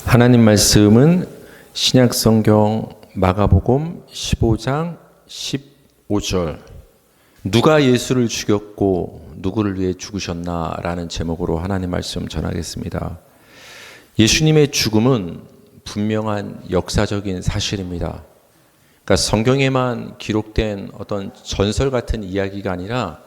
하나님 말씀은 신약성경 마가복음 15장 15절 누가 예수를 죽였고 누구를 위해 죽으셨나 라는 제목으로 하나님 말씀 전하겠습니다. 예수님의 죽음은 분명한 역사적인 사실입니다. 그러니까 성경에만 기록된 어떤 전설 같은 이야기가 아니라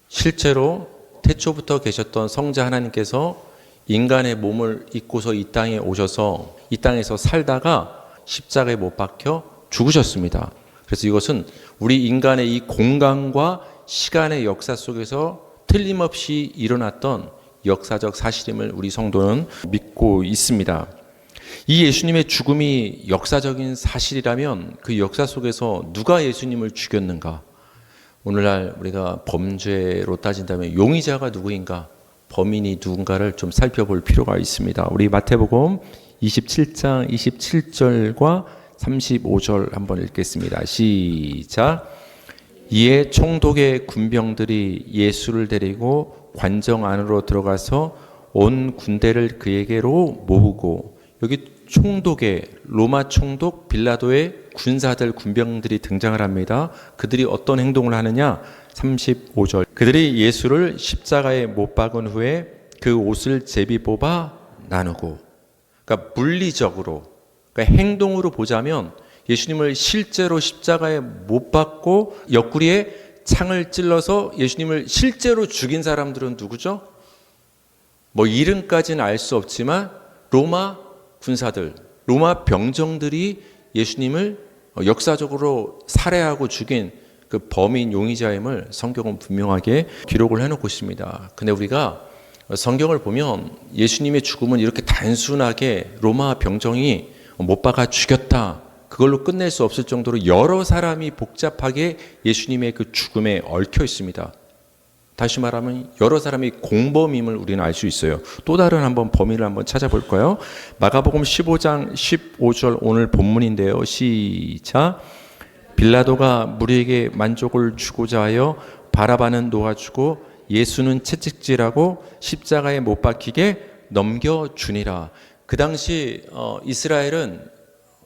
실제로 태초부터 계셨던 성자 하나님께서 인간의 몸을 입고서 이 땅에 오셔서 이 땅에서 살다가 십자가에 못 박혀 죽으셨습니다. 그래서 이것은 우리 인간의 이 공간과 시간의 역사 속에서 틀림없이 일어났던 역사적 사실임을 우리 성도는 믿고 있습니다. 이 예수님의 죽음이 역사적인 사실이라면 그 역사 속에서 누가 예수님을 죽였는가? 오늘날 우리가 범죄로 따진다면 용의자가 누구인가? 범인이 누군가를 좀 살펴볼 필요가 있습니다. 우리 마태복음 27장 27절과 35절 한번 읽겠습니다. 시작. 이에 총독의 군병들이 예수를 데리고 관정 안으로 들어가서 온 군대를 그에게로 모으고, 여기 총독의 로마 총독 빌라도의 군사들 군병들이 등장을 합니다. 그들이 어떤 행동을 하느냐? 35절. 그들이 예수를 십자가에 못 박은 후에 그 옷을 제비 뽑아 나누고, 그러니까 물리적으로, 그러니까 행동으로 보자면 예수님을 실제로 십자가에 못 박고 옆구리에 창을 찔러서 예수님을 실제로 죽인 사람들은 누구죠? 뭐 이름까지는 알 수 없지만 로마 군사들, 로마 병정들이 예수님을 역사적으로 살해하고 죽인 그 범인 용의자임을 성경은 분명하게 기록을 해놓고 있습니다. 근데 우리가 성경을 보면 예수님의 죽음은 이렇게 단순하게 로마 병정이 못 박아 죽였다, 그걸로 끝낼 수 없을 정도로 여러 사람이 복잡하게 예수님의 그 죽음에 얽혀 있습니다. 다시 말하면 여러 사람이 공범임을 우리는 알 수 있어요. 또 다른 한번 범인을 한번 찾아볼까요? 마가복음 15장 15절 오늘 본문인데요. 시작. 빌라도가 무리에게 만족을 주고자 하여 바라바는 놓아주고 예수는 채찍질하고 십자가에 못 박히게 넘겨주니라. 그 당시 이스라엘은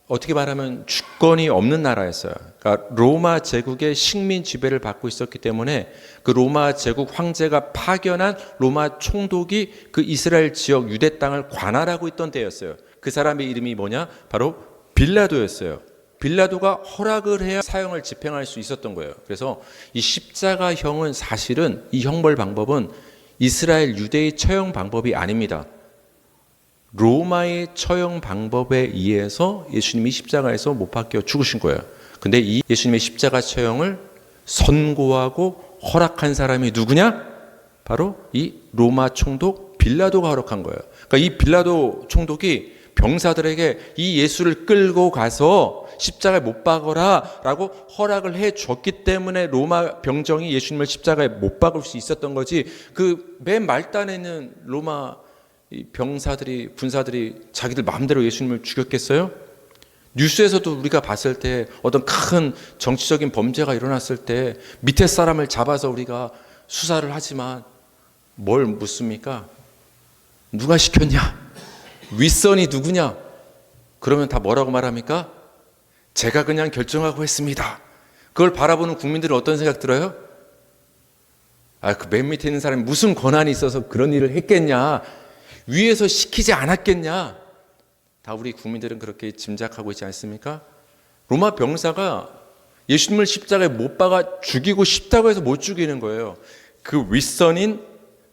어떻게 말하면 주권이 없는 나라였어요. 그러니까 로마 제국의 식민 지배를 받고 있었기 때문에 그 로마 제국 황제가 파견한 로마 총독이 그 이스라엘 지역 유대 땅을 관할하고 있던 때였어요. 그 사람의 이름이 뭐냐? 바로 빌라도였어요. 빌라도가 허락을 해야 사형을 집행할 수 있었던 거예요. 그래서 이 십자가형은 사실은 이 형벌 방법은 이스라엘 유대의 처형 방법이 아닙니다. 로마의 처형 방법에 의해서 예수님이 십자가에서 못 박혀 죽으신 거예요. 근데 이 예수님의 십자가 처형을 선고하고 허락한 사람이 누구냐? 바로 이 로마 총독 빌라도가 허락한 거예요. 그러니까 이 빌라도 총독이 병사들에게 이 예수를 끌고 가서 십자가에 못 박아라 라고 허락을 해 줬기 때문에 로마 병정이 예수님을 십자가에 못 박을 수 있었던 거지, 그 맨 말단에 있는 로마 병사들이, 군사들이 자기들 마음대로 예수님을 죽였겠어요? 뉴스에서도 우리가 봤을 때 어떤 큰 정치적인 범죄가 일어났을 때 밑에 사람을 잡아서 우리가 수사를 하지만 뭘 묻습니까? 누가 시켰냐? 윗선이 누구냐? 그러면 다 뭐라고 말합니까? 제가 그냥 결정하고 했습니다. 그걸 바라보는 국민들은 어떤 생각 들어요? 그 맨 밑에 있는 사람이 무슨 권한이 있어서 그런 일을 했겠냐? 위에서 시키지 않았겠냐? 다 우리 국민들은 그렇게 짐작하고 있지 않습니까? 로마 병사가 예수님을 십자가에 못 박아 죽이고 싶다고 해서 못 죽이는 거예요. 그 윗선인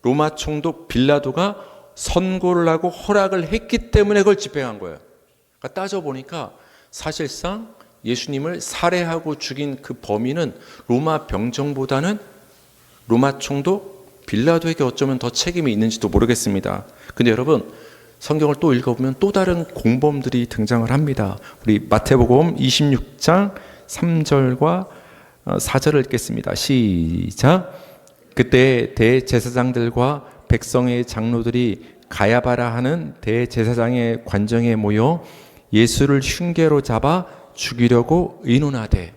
로마 총독 빌라도가 선고를 하고 허락을 했기 때문에 그걸 집행한 거예요. 그러니까 따져보니까 사실상 예수님을 살해하고 죽인 그 범인은 로마 병정보다는 로마 총독 빌라도에게 어쩌면 더 책임이 있는지도 모르겠습니다. 근데 여러분, 성경을 또 읽어보면 또 다른 공범들이 등장을 합니다. 우리 마태복음 26장 3절과 4절을 읽겠습니다. 시작. 그때 대제사장들과 백성의 장로들이 가야바라 하는 대제사장의 관정에 모여 예수를 흉계로 잡아 죽이려고 의논하되,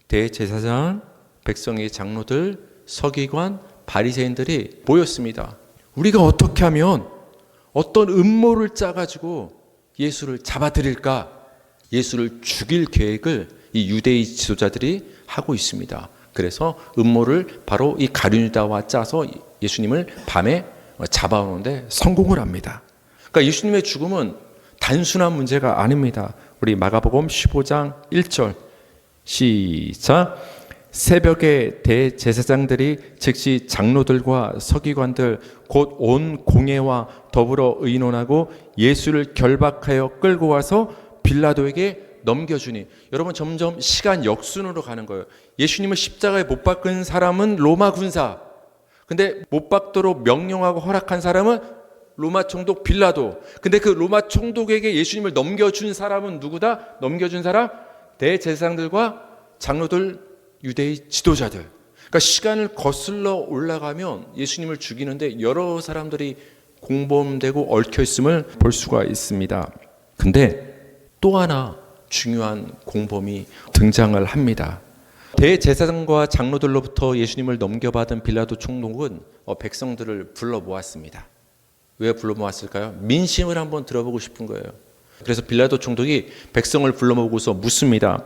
대제사장, 백성의 장로들, 서기관, 바리새인들이 모였습니다. 우리가 어떻게 하면 어떤 음모를 짜가지고 예수를 잡아들일까? 예수를 죽일 계획을 이 유대인 지도자들이 하고 있습니다. 그래서 음모를 바로 이 가룟유다와 짜서 예수님을 밤에 잡아오는데 성공을 합니다. 그러니까 예수님의 죽음은 단순한 문제가 아닙니다. 우리 마가복음 15장 1절 시작. 새벽에 대제사장들이 즉시 장로들과 서기관들 곧 온 공회와 더불어 의논하고 예수를 결박하여 끌고 와서 빌라도에게 넘겨주니, 여러분 점점 시간 역순으로 가는 거예요. 예수님을 십자가에 못 박은 사람은 로마 군사, 근데 못 박도록 명령하고 허락한 사람은 로마 총독 빌라도. 근데 그 로마 총독에게 예수님을 넘겨준 사람은 누구다? 넘겨준 사람? 대제사장들과 장로들, 유대의 지도자들. 그러니까 시간을 거슬러 올라가면 예수님을 죽이는데 여러 사람들이 공범되고 얽혀 있음을 볼 수가 있습니다. 근데 또 하나 중요한 공범이 등장을 합니다. 대제사장과 장로들로부터 예수님을 넘겨받은 빌라도 총독은 백성들을 불러 모았습니다. 왜 불러 모았을까요? 민심을 한번 들어보고 싶은 거예요. 그래서 빌라도 총독이 백성을 불러 모으고서 묻습니다.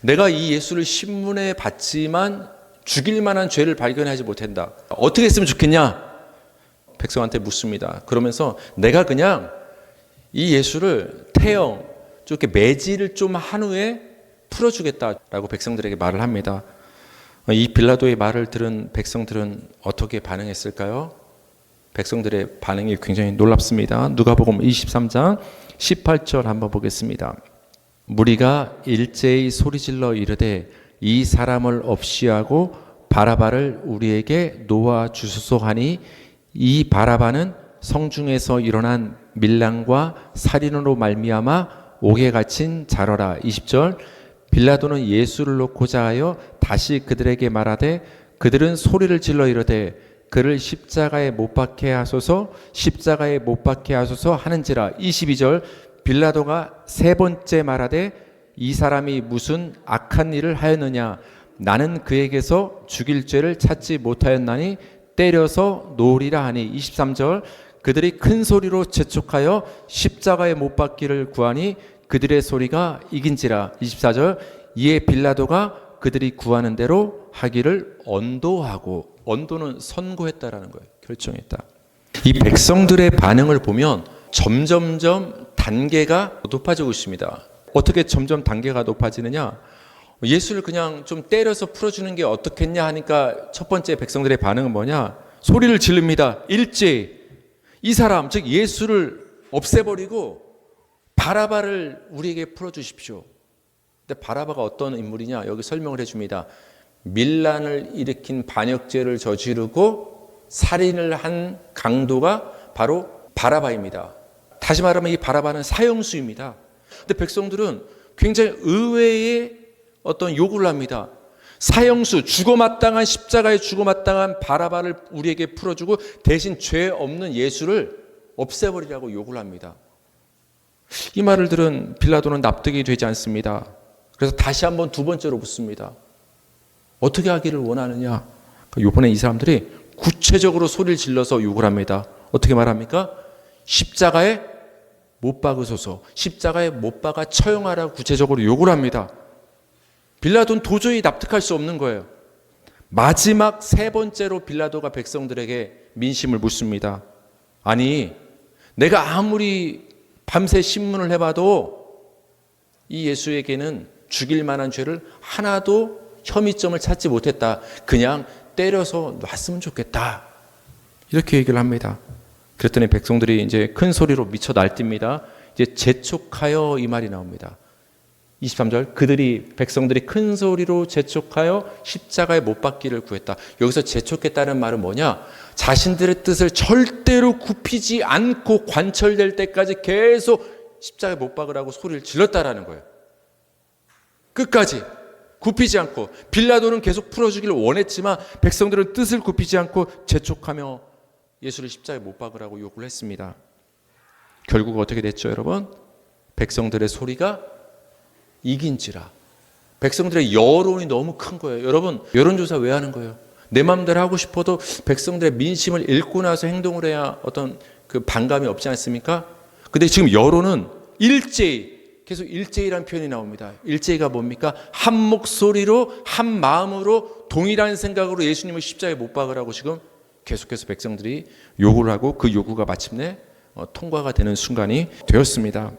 내가 이 예수를 신문에 봤지만 죽일 만한 죄를 발견하지 못한다. 어떻게 했으면 좋겠냐? 백성한테 묻습니다. 그러면서 내가 그냥 이 예수를 태형, 이렇게 매질을 좀 한 후에 풀어주겠다라고 백성들에게 말을 합니다. 이 빌라도의 말을 들은 백성들은 어떻게 반응했을까요? 백성들의 반응이 굉장히 놀랍습니다. 누가복음 23장 18절 한번 보겠습니다. 무리가 일제히 소리질러 이르되 이 사람을 없이하고 바라바를 우리에게 놓아 주소서 하니, 이 바라바는 성중에서 일어난 밀랑과 살인으로 말미암아 옥에 갇힌 자러라. 20절. 빌라도는 예수를 놓고자 하여 다시 그들에게 말하되 그들은 소리를 질러 이르되 그를 십자가에 못 박게 하소서, 십자가에 못 박게 하소서 하는지라. 22절. 빌라도가 세 번째 말하되 이 사람이 무슨 악한 일을 하였느냐? 나는 그에게서 죽일 죄를 찾지 못하였나니 때려서 놓으리라 하니. 23절. 그들이 큰 소리로 재촉하여 십자가에 못 박기를 구하니 그들의 소리가 이긴지라. 24절. 이에 빌라도가 그들이 구하는 대로 하기를 언도하고, 언도는 선고했다라는 거예요. 결정했다. 이 백성들의 반응을 보면 점점점 단계가 높아지고 있습니다. 어떻게 점점 단계가 높아지느냐? 예수를 그냥 좀 때려서 풀어주는 게 어떻겠냐 하니까 첫 번째 백성들의 반응은 뭐냐? 소리를 지릅니다. 일제히 이 사람, 즉 예수를 없애버리고 바라바를 우리에게 풀어주십시오. 근데 바라바가 어떤 인물이냐? 여기 설명을 해줍니다. 밀란을 일으킨 반역죄를 저지르고 살인을 한 강도가 바로 바라바입니다. 다시 말하면 이 바라바는 사형수입니다. 근데 백성들은 굉장히 의외의 어떤 요구를 합니다. 사형수, 죽어마땅한 십자가에 죽어마땅한 바라바를 우리에게 풀어주고 대신 죄 없는 예수를 없애버리라고 요구를 합니다. 이 말을 들은 빌라도는 납득이 되지 않습니다. 그래서 다시 한번 두 번째로 묻습니다. 어떻게 하기를 원하느냐? 이번에 이 사람들이 구체적으로 소리를 질러서 요구를 합니다. 어떻게 말합니까? 십자가에 못 박으소서, 십자가에 못 박아 처형하라고 구체적으로 요구를 합니다. 빌라도는 도저히 납득할 수 없는 거예요. 마지막 세 번째로 빌라도가 백성들에게 민심을 묻습니다. 아니, 내가 아무리 밤새 신문을 해봐도 이 예수에게는 죽일 만한 죄를 하나도 혐의점을 찾지 못했다. 그냥 때려서 놨으면 좋겠다. 이렇게 얘기를 합니다. 그랬더니 백성들이 이제 큰 소리로 미쳐 날뜁니다. 이제 재촉하여 이 말이 나옵니다. 23절. 백성들이 큰 소리로 재촉하여 십자가에 못 박기를 구했다. 여기서 재촉했다는 말은 뭐냐? 자신들의 뜻을 절대로 굽히지 않고 관철될 때까지 계속 십자가에 못 박으라고 소리를 질렀다라는 거예요. 끝까지 굽히지 않고. 빌라도는 계속 풀어주기를 원했지만 백성들은 뜻을 굽히지 않고 재촉하며 예수를 십자가에 못 박으라고 요구를 했습니다. 결국 어떻게 됐죠, 여러분? 백성들의 소리가 이긴지라. 백성들의 여론이 너무 큰 거예요. 여러분, 여론조사 왜 하는 거예요? 내 마음대로 하고 싶어도 백성들의 민심을 읽고 나서 행동을 해야 어떤 그 반감이 없지 않습니까? 근데 지금 여론은 일제히, 계속 일제히라는 표현이 나옵니다. 일제히가 뭡니까? 한 목소리로 한 마음으로 동일한 생각으로 예수님을 십자가에 못 박으라고 지금 계속해서 백성들이 요구를 하고 그 요구가 마침내 통과가 되는 순간이 되었습니다.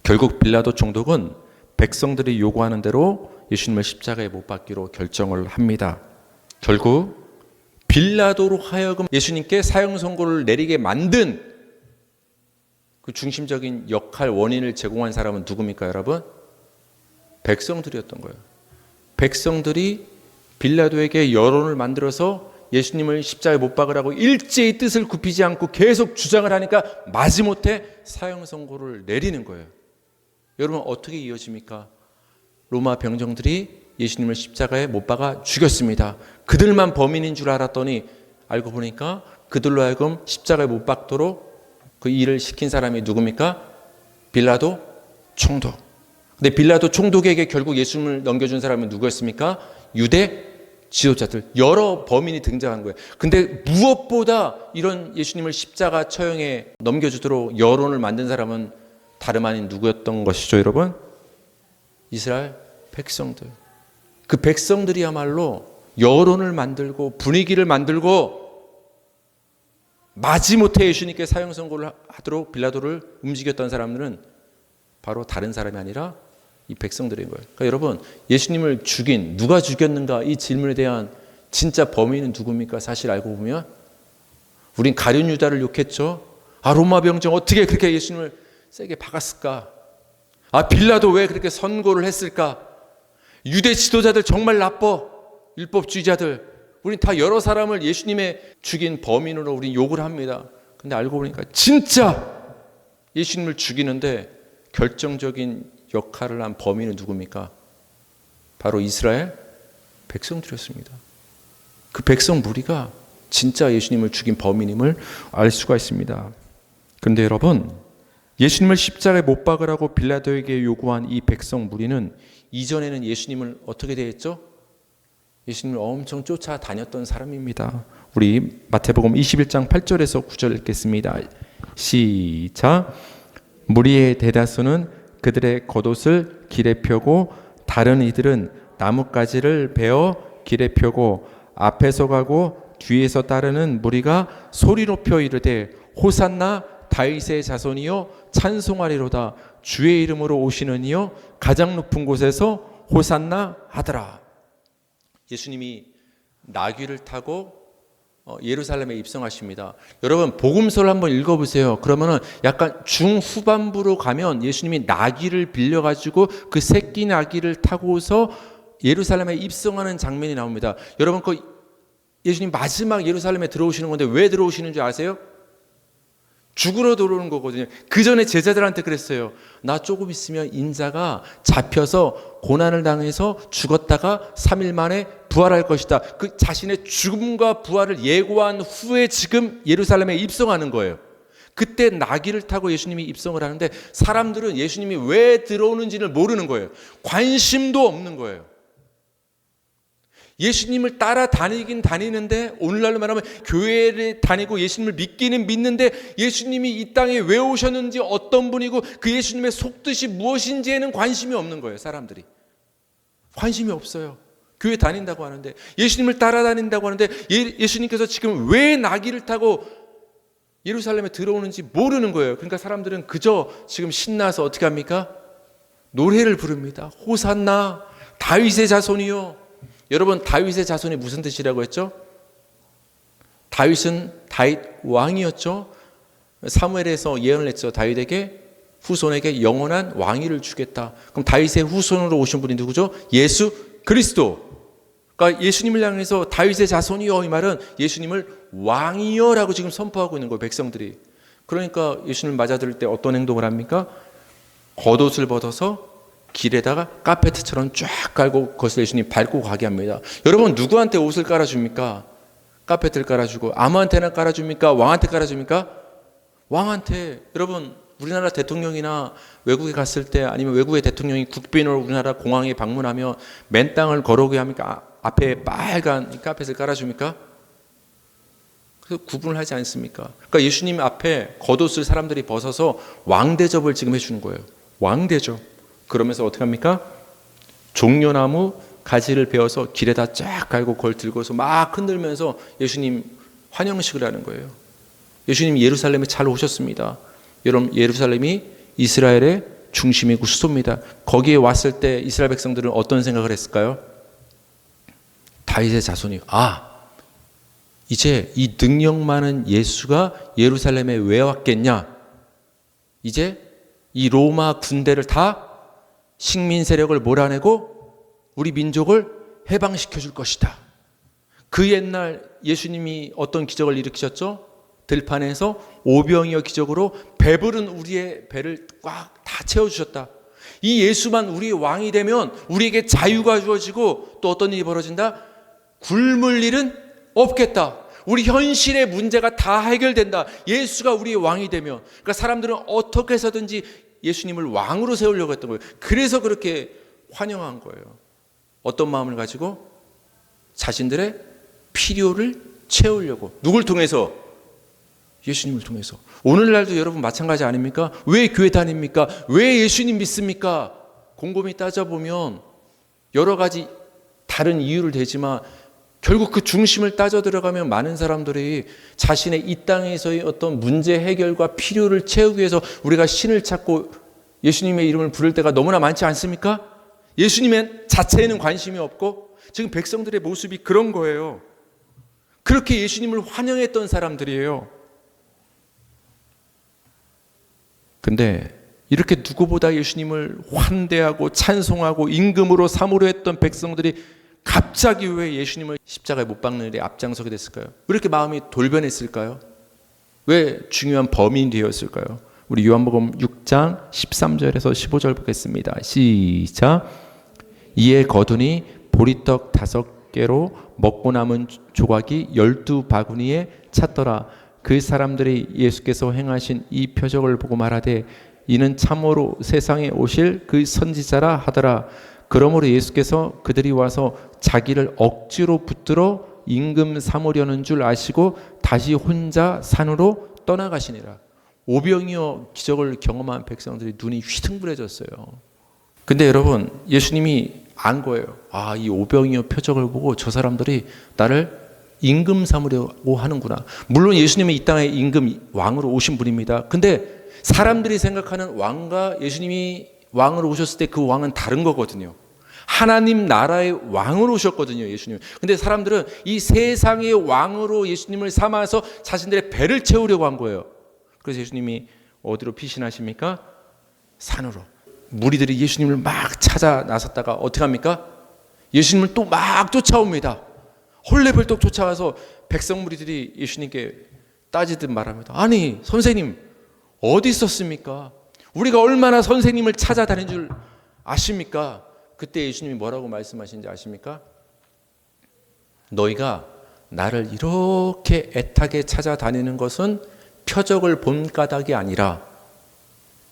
결국 빌라도 총독은 백성들이 요구하는 대로 예수님을 십자가에 못 박기로 결정을 합니다. 결국 빌라도로 하여금 예수님께 사형 선고를 내리게 만든 그 중심적인 역할, 원인을 제공한 사람은 누굽니까, 여러분? 백성들이었던 거예요. 백성들이 빌라도에게 여론을 만들어서 예수님을 십자가에 못 박으라고 일제히 뜻을 굽히지 않고 계속 주장을 하니까 마지못해 사형 선고를 내리는 거예요. 여러분, 어떻게 이어집니까? 로마 병정들이 예수님을 십자가에 못 박아 죽였습니다. 그들만 범인인 줄 알았더니 알고 보니까 그들로 하여금 십자가에 못 박도록 그 일을 시킨 사람이 누굽니까? 빌라도 총독. 근데 빌라도 총독에게 결국 예수님을 넘겨준 사람은 누구였습니까? 유대 지도자들, 여러 범인이 등장한 거예요. 근데 무엇보다 이런 예수님을 십자가 처형에 넘겨주도록 여론을 만든 사람은 다름 아닌 누구였던 것이죠, 여러분? 이스라엘 백성들. 그 백성들이야말로 여론을 만들고 분위기를 만들고 마지못해 예수님께 사형 선고를 하도록 빌라도를 움직였던 사람들은 바로 다른 사람이 아니라 이 백성들인 거예요. 그러니까 여러분, 예수님을 죽인, 누가 죽였는가, 이 질문에 대한 진짜 범인은 누굽니까? 사실 알고 보면 우린 가룟 유다를 욕했죠. 아, 로마 병정 어떻게 그렇게 예수님을 세게 박았을까? 아, 빌라도 왜 그렇게 선고를 했을까? 유대 지도자들 정말 나빠. 율법주의자들. 우린 다 여러 사람을 예수님의 죽인 범인으로 우린 욕을 합니다. 근데 알고 보니까 진짜 예수님을 죽이는데 결정적인 역할을 한 범인은 누굽니까? 바로 이스라엘 백성들이었습니다. 그 백성 무리가 진짜 예수님을 죽인 범인임을 알 수가 있습니다. 그런데 여러분, 예수님을 십자가에 못 박으라고 빌라도에게 요구한 이 백성 무리는 이전에는 예수님을 어떻게 대했죠? 예수님을 엄청 쫓아다녔던 사람입니다. 우리 마태복음 21장 8절에서 9절 읽겠습니다. 시작. 무리의 대다수는 그들의 겉옷을 길에 펴고 다른 이들은 나뭇가지를 베어 길에 펴고 앞에서 가고 뒤에서 따르는 무리가 소리 높여 이르되 호산나 다윗의 자손이여 찬송하리로다. 주의 이름으로 오시는 이여 가장 높은 곳에서 호산나 하더라. 예수님이 나귀를 타고 예루살렘에 입성하십니다. 여러분, 복음서를 한번 읽어보세요. 그러면은 약간 중후반부로 가면 예수님이 나귀를 빌려가지고 그 새끼 나귀를 타고서 예루살렘에 입성하는 장면이 나옵니다. 여러분, 그 예수님 마지막 예루살렘에 들어오시는 건데 왜 들어오시는 줄 아세요? 죽으러 들어오는 거거든요. 그 전에 제자들한테 그랬어요. 나 조금 있으면 인자가 잡혀서 고난을 당해서 죽었다가 3일 만에 부활할 것이다. 그 자신의 죽음과 부활을 예고한 후에 지금 예루살렘에 입성하는 거예요. 그때 나귀를 타고 예수님이 입성을 하는데 사람들은 예수님이 왜 들어오는지를 모르는 거예요. 관심도 없는 거예요. 예수님을 따라다니긴 다니는데, 오늘날로 말하면 교회를 다니고 예수님을 믿기는 믿는데 예수님이 이 땅에 왜 오셨는지, 어떤 분이고 그 예수님의 속뜻이 무엇인지에는 관심이 없는 거예요. 사람들이 관심이 없어요. 교회 다닌다고 하는데, 예수님을 따라다닌다고 하는데 예수님께서 지금 왜 나귀를 타고 예루살렘에 들어오는지 모르는 거예요. 그러니까 사람들은 그저 지금 신나서 어떻게 합니까? 노래를 부릅니다. 호산나 다윗의 자손이요. 여러분, 다윗의 자손이 무슨 뜻이라고 했죠? 다윗은 다윗 왕이었죠. 사무엘에서 예언을 했죠. 다윗에게, 후손에게 영원한 왕위를 주겠다. 그럼 다윗의 후손으로 오신 분이 누구죠? 예수 그리스도. 그러니까 예수님을 향해서 다윗의 자손이요, 이 말은 예수님을 왕이요라고 지금 선포하고 있는 거예요, 백성들이. 그러니까 예수님을 맞아들일 때 어떤 행동을 합니까? 겉옷을 벗어서 길에다가 카페트처럼 쫙 깔고 그것을 예수님 밟고 가게 합니다. 여러분, 누구한테 옷을 깔아줍니까? 카페트를 깔아주고. 아무한테나 깔아줍니까? 왕한테 깔아줍니까? 왕한테. 여러분, 우리나라 대통령이나 외국에 갔을 때, 아니면 외국의 대통령이 국빈으로 우리나라 공항에 방문하면 맨 땅을 걸어오게 합니까? 앞에 빨간 이 카펫을 깔아줍니까? 그래서 구분을 하지 않습니까? 그러니까 예수님 앞에 겉옷을 사람들이 벗어서 왕대접을 지금 해주는 거예요. 왕대접. 그러면서 어떻게 합니까? 종려나무 가지를 베어서 길에다 쫙 갈고 그걸 들고서 막 흔들면서 예수님 환영식을 하는 거예요. 예수님 예루살렘에 잘 오셨습니다. 여러분, 예루살렘이 이스라엘의 중심이고 수도입니다. 거기에 왔을 때 이스라엘 백성들은 어떤 생각을 했을까요? 다윗의 자손이 이제 이 능력 많은 예수가 예루살렘에 왜 왔겠냐? 이제 이 로마 군대를 다 식민 세력을 몰아내고 우리 민족을 해방시켜 줄 것이다. 그 옛날 예수님이 어떤 기적을 일으키셨죠? 들판에서 오병이어 기적으로 배부른 우리의 배를 꽉 다 채워주셨다. 이 예수만 우리의 왕이 되면 우리에게 자유가 주어지고 또 어떤 일이 벌어진다? 굶을 일은 없겠다. 우리 현실의 문제가 다 해결된다. 예수가 우리의 왕이 되면. 그러니까 사람들은 어떻게 해서든지 예수님을 왕으로 세우려고 했던 거예요. 그래서 그렇게 환영한 거예요. 어떤 마음을 가지고? 자신들의 필요를 채우려고. 누굴 통해서? 예수님을 통해서. 오늘날도 여러분 마찬가지 아닙니까? 왜 교회 다닙니까? 왜 예수님 믿습니까? 곰곰이 따져보면 여러 가지 다른 이유를 대지만 결국 그 중심을 따져 들어가면 많은 사람들이 자신의 이 땅에서의 어떤 문제 해결과 필요를 채우기 위해서 우리가 신을 찾고 예수님의 이름을 부를 때가 너무나 많지 않습니까? 예수님의 자체에는 관심이 없고 지금 백성들의 모습이 그런 거예요. 그렇게 예수님을 환영했던 사람들이에요. 근데 이렇게 누구보다 예수님을 환대하고 찬송하고 임금으로 삼으려 했던 백성들이 갑자기 왜 예수님을 십자가에 못 박는 일에 앞장서게 됐을까요? 왜 이렇게 마음이 돌변했을까요? 왜 중요한 범인이 되었을까요? 우리 요한복음 6장 13절에서 15절 보겠습니다. 시작. 이에 거두니 보리떡 5개로 먹고 남은 조각이 12바구니에 찼더라. 그 사람들이 예수께서 행하신 이 표적을 보고 말하되 이는 참으로 세상에 오실 그 선지자라 하더라. 그러므로 예수께서 그들이 와서 자기를 억지로 붙들어 임금 삼으려는 줄 아시고 다시 혼자 산으로 떠나가시니라. 오병이어 기적을 경험한 백성들이 눈이 휘둥그레졌어요. 근데 여러분, 예수님이 안 거예요. 이 오병이어 표적을 보고 저 사람들이 나를 임금 삼으려고 하는구나. 물론 예수님은 이 땅에 임금 왕으로 오신 분입니다. 근데 사람들이 생각하는 왕과 예수님이 왕으로 오셨을 때 그 왕은 다른 거거든요. 하나님 나라의 왕으로 오셨거든요, 예수님. 근데 사람들은 이 세상의 왕으로 예수님을 삼아서 자신들의 배를 채우려고 한 거예요. 그래서 예수님이 어디로 피신하십니까? 산으로. 무리들이 예수님을 막 찾아 나섰다가 어떻게 합니까? 예수님을 또 막 쫓아옵니다. 헐레벌떡 쫓아와서 백성 무리들이 예수님께 따지듯 말합니다. 아니, 선생님 어디 있었습니까? 우리가 얼마나 선생님을 찾아다닌 줄 아십니까? 그때 예수님이 뭐라고 말씀하시는지 아십니까? 너희가 나를 이렇게 애타게 찾아다니는 것은 표적을 본 까닭이 아니라,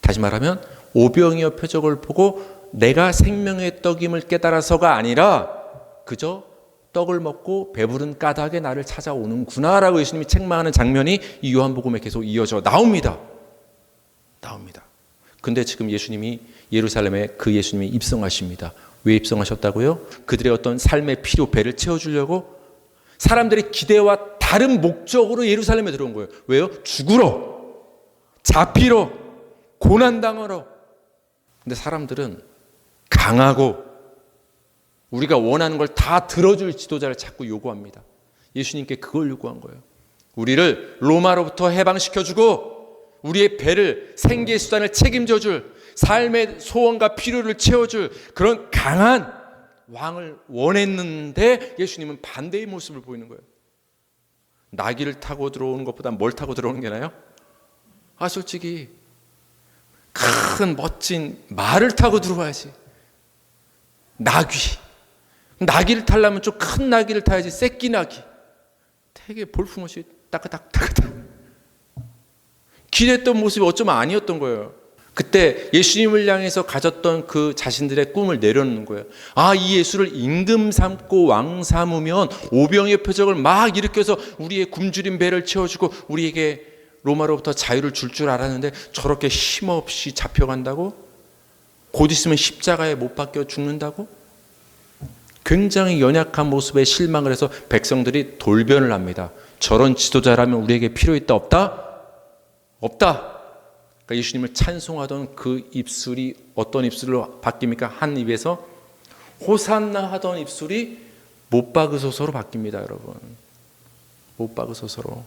다시 말하면 오병이어 표적을 보고 내가 생명의 떡임을 깨달아서가 아니라 그저 떡을 먹고 배부른 까닭에 나를 찾아오는구나 라고 예수님이 책망하는 장면이 이 요한복음에 계속 이어져 나옵니다. 근데 지금 예수님이 예루살렘에 그 예수님이 입성하십니다. 왜 입성하셨다고요? 그들의 어떤 삶의 필요 배를 채워주려고 사람들의 기대와 다른 목적으로 예루살렘에 들어온 거예요. 왜요? 죽으러, 잡히러, 고난당하러. 근데 사람들은 강하고 우리가 원하는 걸 다 들어줄 지도자를 자꾸 요구합니다. 예수님께 그걸 요구한 거예요. 우리를 로마로부터 해방시켜주고 우리의 배를, 생계의 수단을 책임져줄, 삶의 소원과 필요를 채워줄 그런 강한 왕을 원했는데 예수님은 반대의 모습을 보이는 거예요. 나귀를 타고 들어오는 것보다 뭘 타고 들어오는 게 나아요? 솔직히 큰 멋진 말을 타고 들어와야지. 나귀를 타려면 좀 큰 나귀를 타야지. 새끼 나귀 되게 볼품없이 따그닥 기대했던 모습이 어쩌면 아니었던 거예요. 그때 예수님을 향해서 가졌던 그 자신들의 꿈을 내려놓는 거예요. 이 예수를 임금 삼고 왕 삼으면 오병의 표적을 막 일으켜서 우리의 굶주린 배를 채워주고 우리에게 로마로부터 자유를 줄 줄 알았는데 저렇게 힘없이 잡혀간다고? 곧 있으면 십자가에 못 박혀 죽는다고? 굉장히 연약한 모습에 실망을 해서 백성들이 돌변을 합니다. 저런 지도자라면 우리에게 필요있다 없다? 없다. 그러니까 예수님을 찬송하던 그 입술이 어떤 입술로 바뀝니까? 한 입에서 호산나 하던 입술이 못 박으소서로 바뀝니다. 여러분, 못 박으소서로.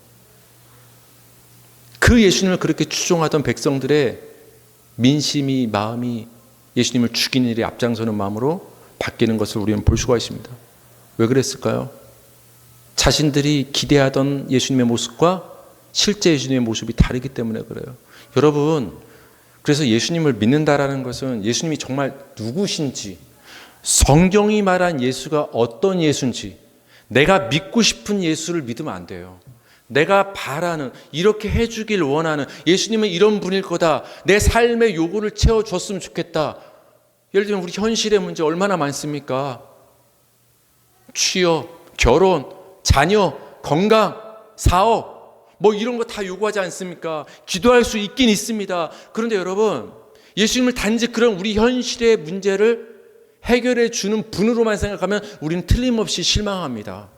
그 예수님을 그렇게 추종하던 백성들의 민심이, 마음이 예수님을 죽이는 일에 앞장서는 마음으로 바뀌는 것을 우리는 볼 수가 있습니다. 왜 그랬을까요? 자신들이 기대하던 예수님의 모습과 실제 예수님의 모습이 다르기 때문에 그래요. 여러분, 그래서 예수님을 믿는다라는 것은 예수님이 정말 누구신지, 성경이 말한 예수가 어떤 예수인지, 내가 믿고 싶은 예수를 믿으면 안 돼요. 내가 바라는, 이렇게 해주길 원하는, 예수님은 이런 분일 거다, 내 삶의 요구를 채워줬으면 좋겠다. 예를 들면 우리 현실의 문제 얼마나 많습니까? 취업, 결혼, 자녀, 건강, 사업, 뭐 이런 거 다 요구하지 않습니까? 기도할 수 있긴 있습니다. 그런데 여러분, 예수님을 단지 그런 우리 현실의 문제를 해결해 주는 분으로만 생각하면 우리는 틀림없이 실망합니다.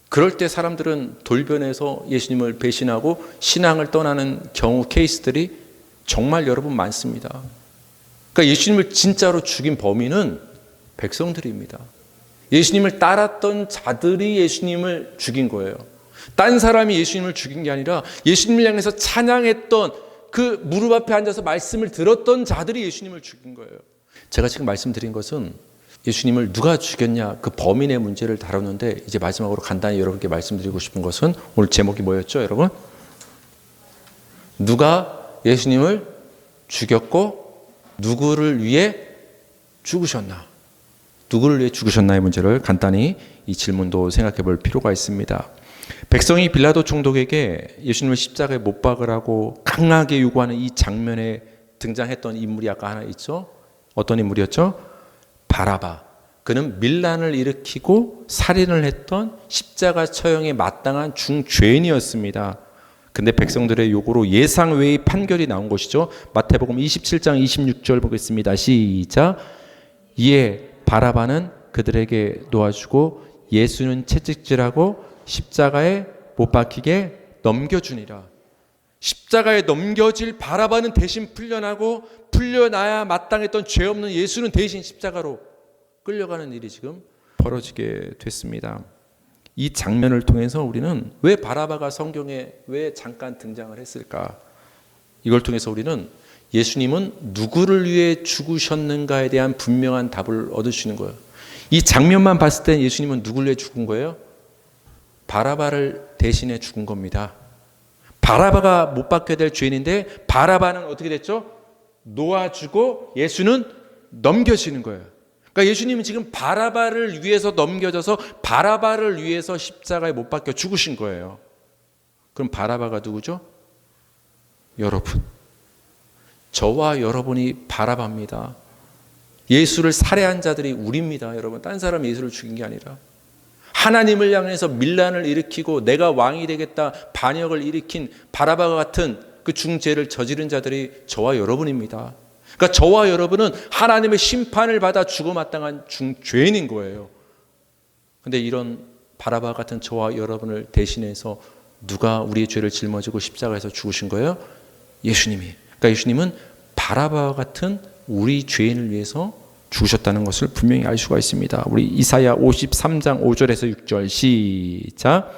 그럴 때 사람들은 돌변해서 예수님을 배신하고 신앙을 떠나는 경우 케이스들이 정말 여러분 많습니다. 그러니까 예수님을 진짜로 죽인 범인은 백성들입니다. 예수님을 따랐던 자들이 예수님을 죽인 거예요. 딴 사람이 예수님을 죽인 게 아니라 예수님을 향해서 찬양했던, 그 무릎 앞에 앉아서 말씀을 들었던 자들이 예수님을 죽인 거예요. 제가 지금 말씀드린 것은 예수님을 누가 죽였냐, 그 범인의 문제를 다뤘는데, 이제 마지막으로 간단히 여러분께 말씀드리고 싶은 것은, 오늘 제목이 뭐였죠, 여러분? 누가 예수님을 죽였고 누구를 위해 죽으셨나? 누구를 위해 죽으셨나의 문제를 간단히 이 질문도 생각해 볼 필요가 있습니다. 백성이 빌라도 총독에게 예수님을 십자가에 못 박으라고 강하게 요구하는 이 장면에 등장했던 인물이 아까 하나 있죠? 어떤 인물이었죠? 바라바. 그는 밀란을 일으키고 살인을 했던 십자가 처형에 마땅한 중죄인이었습니다. 근데 백성들의 요구로 예상 외의 판결이 나온 것이죠. 마태복음 27장 26절 보겠습니다. 시작. 이에 바라바는 그들에게 놓아주고 예수는 채찍질하고 십자가에 못 박히게 넘겨주니라. 십자가에 넘겨질 바라바는 대신 풀려나고, 풀려나야 마땅했던 죄 없는 예수는 대신 십자가로 끌려가는 일이 지금 벌어지게 됐습니다. 이 장면을 통해서 우리는 왜 바라바가 성경에 왜 잠깐 등장을 했을까? 이걸 통해서 우리는 예수님은 누구를 위해 죽으셨는가에 대한 분명한 답을 얻을 수 있는 거예요. 이 장면만 봤을 때 예수님은 누구를 위해 죽은 거예요? 바라바를 대신해 죽은 겁니다. 바라바가 못 박혀야 될 죄인인데 바라바는 어떻게 됐죠? 놓아주고 예수는 넘겨지는 거예요. 그러니까 예수님은 지금 바라바를 위해서 넘겨져서 바라바를 위해서 십자가에 못 박혀 죽으신 거예요. 그럼 바라바가 누구죠? 여러분. 저와 여러분이 바라바입니다. 예수를 살해한 자들이 우리입니다. 여러분, 딴 사람이 예수를 죽인 게 아니라 하나님을 향해서 밀란을 일으키고 내가 왕이 되겠다 반역을 일으킨 바라바와 같은 그 중죄를 저지른 자들이 저와 여러분입니다. 그러니까 저와 여러분은 하나님의 심판을 받아 죽어마땅한 중죄인인 거예요. 그런데 이런 바라바 같은 저와 여러분을 대신해서 누가 우리의 죄를 짊어지고 십자가에서 죽으신 거예요? 예수님이. 그러니까 예수님은 바라바와 같은 우리 죄인을 위해서 죽으셨다는 것을 분명히 알 수가 있습니다. 우리 이사야 53장 5절에서 6절 시작.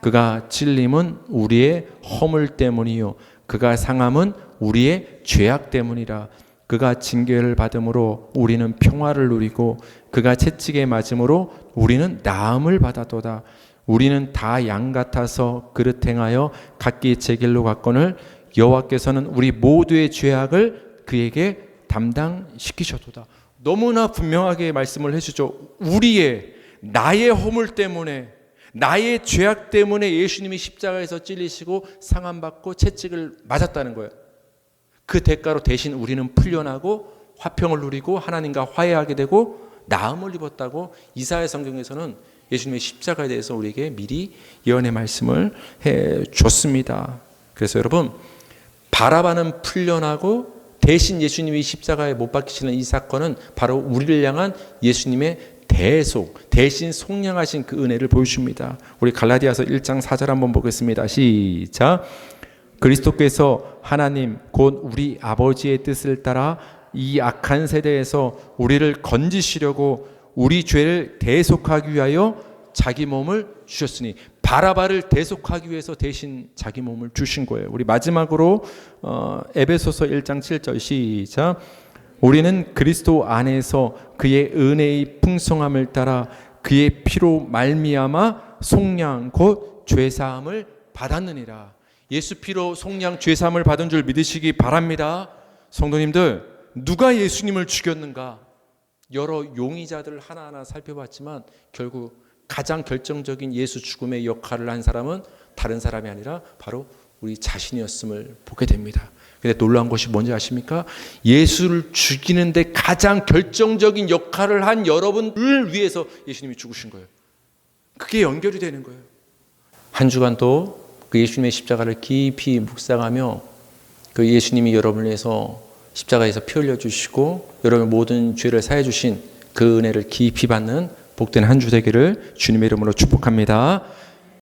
그가 찔림은 우리의 허물 때문이요 그가 상함은 우리의 죄악 때문이라. 그가 징계를 받음으로 우리는 평화를 누리고 그가 채찍에 맞음으로 우리는 나음을 받았도다. 우리는 다 양 같아서 그릇 행하여 각기 제 길로 갔거늘 여호와께서는 우리 모두의 죄악을 그에게 담당시키셨도다. 너무나 분명하게 말씀을 해주죠. 우리의, 나의 허물 때문에, 나의 죄악 때문에 예수님이 십자가에서 찔리시고 상함받고 채찍을 맞았다는 거예요. 그 대가로 대신 우리는 풀려나고 화평을 누리고 하나님과 화해하게 되고 나음을 입었다고 이사야 성경에서는 예수님의 십자가에 대해서 우리에게 미리 예언의 말씀을 해 줬습니다. 그래서 여러분, 바라바는 풀려나고 대신 예수님이 십자가에 못 박히시는 이 사건은 바로 우리를 향한 예수님의 대신 속량하신 그 은혜를 보여줍니다. 우리 갈라디아서 1장 4절 한번 보겠습니다. 시작. 그리스도께서 하나님 곧 우리 아버지의 뜻을 따라 이 악한 세대에서 우리를 건지시려고 우리 죄를 대속하기 위하여 자기 몸을 주셨으니, 바라바를 대속하기 위해서 대신 자기 몸을 주신 거예요. 우리 마지막으로 에베소서 1장 7절 시작. 우리는 그리스도 안에서 그의 은혜의 풍성함을 따라 그의 피로 말미암아 속량 곧 죄사함을 받았느니라. 예수 피로 속량 죄사함을 받은 줄 믿으시기 바랍니다. 성도님들, 누가 예수님을 죽였는가? 여러 용의자들을 하나하나 살펴봤지만 결국 가장 결정적인 예수 죽음의 역할을 한 사람은 다른 사람이 아니라 바로 우리 자신이었음을 보게 됩니다. 근데 놀라운 것이 뭔지 아십니까? 예수를 죽이는데 가장 결정적인 역할을 한 여러분을 위해서 예수님이 죽으신 거예요. 그게 연결이 되는 거예요. 한 주간도 그 예수님의 십자가를 깊이 묵상하며 그 예수님이 여러분을 위해서 십자가에서 피 흘려주시고 여러분의 모든 죄를 사해 주신 그 은혜를 깊이 받는 복된 한 주 되기를 주님의 이름으로 축복합니다.